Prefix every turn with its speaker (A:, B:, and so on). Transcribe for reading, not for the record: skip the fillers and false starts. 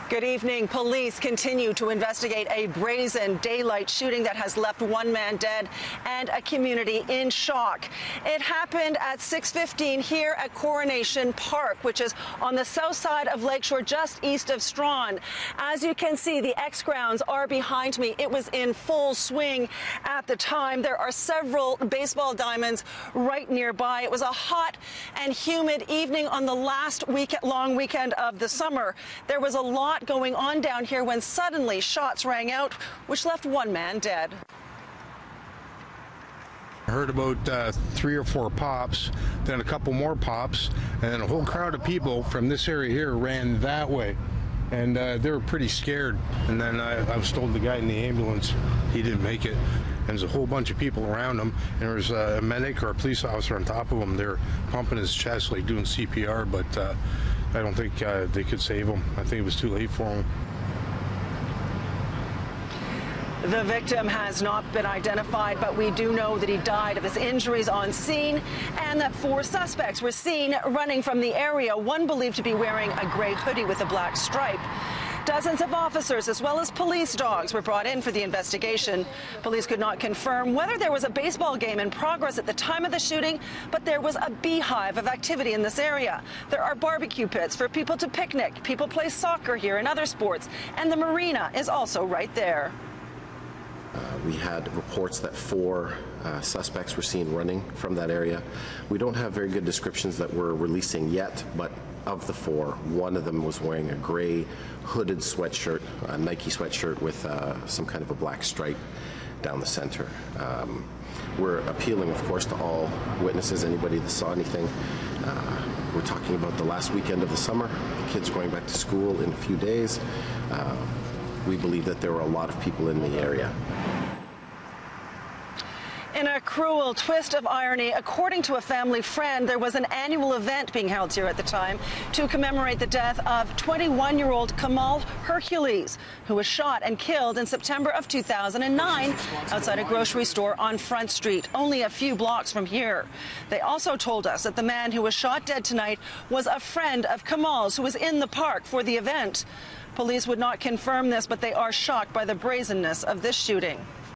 A: Good evening. Police continue to investigate a brazen daylight shooting that has left one man dead and a community in shock. It happened at 6:15 here at Coronation Park, which is on the south side of Lakeshore, just east of Strawn. As you can see, the X grounds are behind me. It was in full swing at the time. There are several baseball diamonds right nearby. It was a hot and humid evening on the last long weekend of the summer. There was a lot going on down here when suddenly shots rang out, which left one man dead.
B: I heard about 3 or 4 pops, then a couple more pops, and then a whole crowd of people from this area here ran that way. And they were pretty scared. And then I was told the guy in the ambulance, he didn't make it. And there's a whole bunch of people around him. And there was a medic or a police officer on top of him. They're pumping his chest, like doing CPR, but I don't think they could save him. I think it was too late for him.
A: The victim has not been identified, but we do know that he died of his injuries on scene and that 4 suspects were seen running from the area, one believed to be wearing a gray hoodie with a black stripe. Dozens of officers as well as police dogs were brought in for the investigation. Police could not confirm whether there was a baseball game in progress at the time of the shooting, but there was a beehive of activity in this area. There are barbecue pits for people to picnic. People play soccer here and other sports, and the marina is also right there.
C: We had reports that 4 suspects were seen running from that area. We don't have very good descriptions that we're releasing yet, but of the 4, one of them was wearing a gray hooded sweatshirt, a Nike sweatshirt with some kind of a black stripe down the center. We're appealing, of course, to all witnesses, anybody that saw anything. We're talking about the last weekend of the summer, the kids going back to school in a few days. We believe that there were a lot of people in the area.
A: In a cruel twist of irony, according to a family friend, there was an annual event being held here at the time to commemorate the death of 21-year-old Kamal Hercules, who was shot and killed in September of 2009 outside a grocery store on Front Street, only a few blocks from here. They also told us that the man who was shot dead tonight was a friend of Kamal's who was in the park for the event. Police would not confirm this, but they are shocked by the brazenness of this shooting.